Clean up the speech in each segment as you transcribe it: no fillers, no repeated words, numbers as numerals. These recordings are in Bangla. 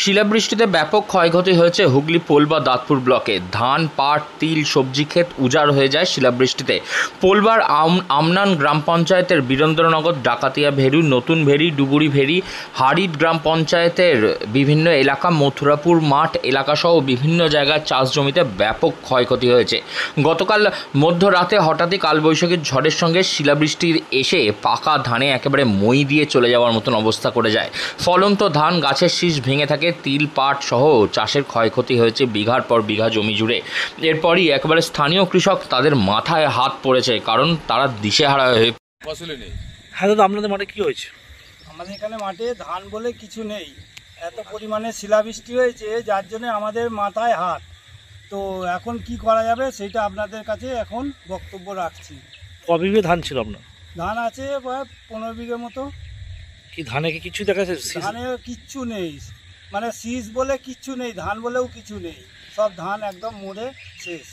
শিলাবৃষ্টিতে ব্যাপক ক্ষয়ক্ষতি হয়েছে হুগলি পোলবা দাঁতপুর ব্লকে। ধান, পাট, তিল, সবজি ক্ষেত উজাড় হয়ে যায় শিলাবৃষ্টিতে। পোলবার আমনান গ্রাম পঞ্চায়েতের বীরেন্দ্রনগর, ডাকাতিয়া ভেরু, নতুন ভেরি, ডুবুরি ভেরি, হারিট গ্রাম পঞ্চায়েতের বিভিন্ন এলাকা, মথুরাপুর মাঠ এলাকাসহ বিভিন্ন জায়গায় চাষ জমিতে ব্যাপক ক্ষয়ক্ষতি হয়েছে। গতকাল মধ্যরাতে হঠাৎই কালবৈশাখীর ঝড়ের সঙ্গে শিলাবৃষ্টির এসে পাকা ধানে একেবারে মই দিয়ে চলে যাওয়ার মতন অবস্থা করে যায়। ফলন্ত ধান গাছের শীষ ভেঙে থাকে। তিল, পাট সহ চাষের ক্ষয়ক্ষতি হয়েছে বিঘার পর বিঘা জমি জুড়ে। এরপরই একেবারে স্থানীয় কৃষক তাদের মাথায় হাত পড়েছে, কারণ তারা দিশেহারা হয়ে ফসলে নেই। হ্যাঁ দাদা, আপনাদের মাঠে কি হয়েছে? আমাদের এখানে মাঠে ধান বলে কিছু নেই, এত পরিমাণে শিলাবৃষ্টি হয়েছে যার জন্য আমাদের মাথায় হাত। তো এখন কি করা যাবে সেটা আপনাদের কাছে এখন বক্তব্য রাখছি। ক বিঘে ধান ছিল আপনার? ধান আছে প্রায় 15 বিঘে মতো। কি ধানে কি কিছু দেখা যাচ্ছে? ধানে কিচ্ছু নেই, মানে শীষ বলে কিচ্ছু নেই, ধান বলেও কিছু নেই, সব ধান একদম মরে শেষ।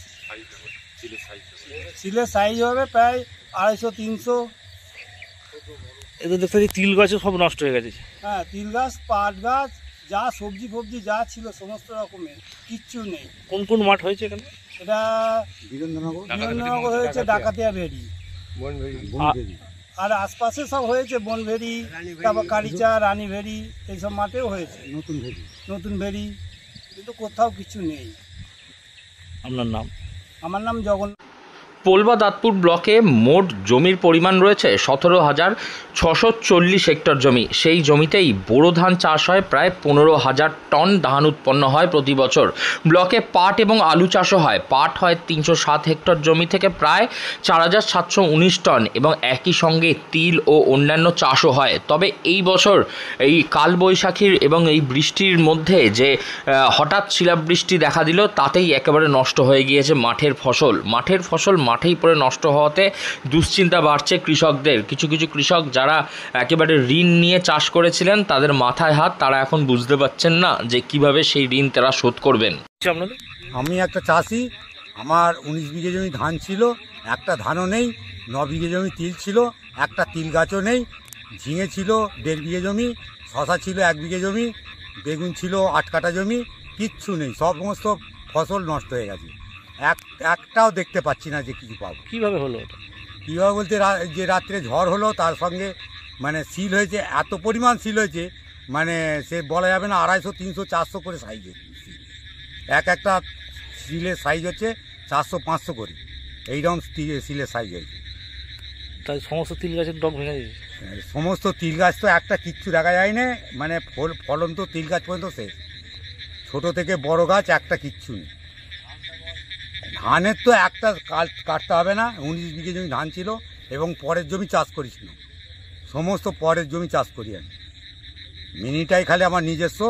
শিলের সাইজ হবে প্রায় 250-300। এদের দেখতে পাচ্ছি তিল গাছও সব নষ্ট হয়ে গেছে। হ্যাঁ, তিল গাছ, পাট গাছ, যা সবজি ফবজি যা ছিল সমস্ত রকমের কিচ্ছু নেই। কোন কোন মাঠ হয়েছে এখানে? এটা বীরেন্দ্রনগর হয়েছে, ডাকাতিয়া ভেরি, আর আশপাশে সব হয়েছে, বনভেরি, তারপর কারিচা, রানী ভেরি, এইসব মাঠেও হয়েছে, নতুন ভেরি, কিন্তু কোথাও কিছু নেই। আপনার নাম? আমার নাম জগন। পোলবা দাঁতপুর ব্লকে মোট জমির পরিমাণ রয়েছে 17,640 হেক্টর জমি। সেই জমিতেই বোরো ধান চাষ হয়, প্রায় 15,000 টন ধান উৎপন্ন হয় প্রতি বছর। ব্লকে পাট এবং আলু চাষও হয়। পাট হয় 307 হেক্টর জমি থেকে প্রায় 4,719 টন, এবং একই সঙ্গে তিল ও অন্যান্য চাষও হয়। তবে এই বছর এই কালবৈশাখীর এবং এই বৃষ্টির মধ্যে যে হঠাৎ শিলাবৃষ্টি দেখা দিল, তাতেই একেবারে নষ্ট হয়ে গিয়েছে মাঠের ফসল। মাঠেই পড়ে নষ্ট হওয়াতে দুশ্চিন্তা বাড়ছে কৃষকদের। কিছু কৃষক যারা একেবারে ঋণ নিয়ে চাষ করেছিলেন, তাদের মাথায় হাত। তারা এখন বুঝতে পারছেন না যে কিভাবে সেই ঋণ তারা শোধ করবেন। আমি একটা চাষি, আমার 19 বিঘে জমি ধান ছিল, একটা ধানও নেই। 9 বিঘে জমি তিল ছিল, একটা তিল গাছও নেই। ঝিঙে ছিল 1.5 বিঘে জমি, শশা ছিল 1 বিঘে জমি, বেগুন ছিল 8 কাঠা জমি, কিচ্ছু নেই, সমস্ত ফসল নষ্ট হয়ে গেছে। একটাও দেখতে পাচ্ছি না যে কিছু পাবো। কীভাবে হলো এটা? কীভাবে বলতে, যে রাত্রে ঝড় হলো তার সঙ্গে মানে সিল হয়েছে, এত পরিমাণ সিল হয়েছে মানে সে বলা যাবে না। 250, 300, 400 করে সাইজ হয়েছে। একটা সিলের সাইজ হচ্ছে 400-500 করে, এইরকম সিলের সাইজ হয়েছে। তাই সমস্ত তিল গাছের ডগ ভেঙে গেছে। সমস্ত তিল গাছ তো একটা কিচ্ছু দেখা যায় না, মানে ফলন তো তিল গাছ পর্যন্ত শেষ, ছোটো থেকে বড় গাছ একটা কিচ্ছু নেই। ধানের তো একটা কাটতে হবে না। 19 বিঘে জমি ধান ছিল, এবং পরের জমি চাষ করেছিলাম, সমস্ত পরের জমি চাষ করি আমি। মিনিটাই খালি আমার নিজস্ব,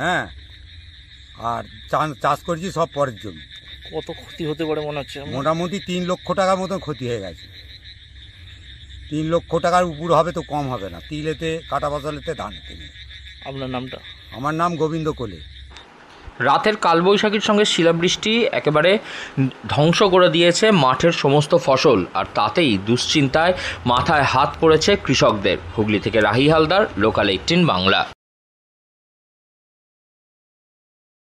হ্যাঁ, আর চাষ করেছি সব পরের জমি। কত ক্ষতি হতে পারে মনে হচ্ছে? মোটামুটি 3 লক্ষ টাকার মতন ক্ষতি হয়ে গেছে। 3 লক্ষ টাকার উপর হবে তো কম হবে না, তিলেতে, কাটা ফসলেতে, ধানেতে। আপনার নামটা? আমার নাম গোবিন্দ কোলে। রাতের কালবৈশাখীর সঙ্গে শিলাবৃষ্টি একেবারে ধ্বংস করে দিয়েছে মাঠের সমস্ত ফসল, আর তাতেই দুশ্চিন্তায় মাথায় হাত পড়েছে কৃষকদের। হুগলি থেকে রাহি হালদার, লোকাল 18 বাংলা।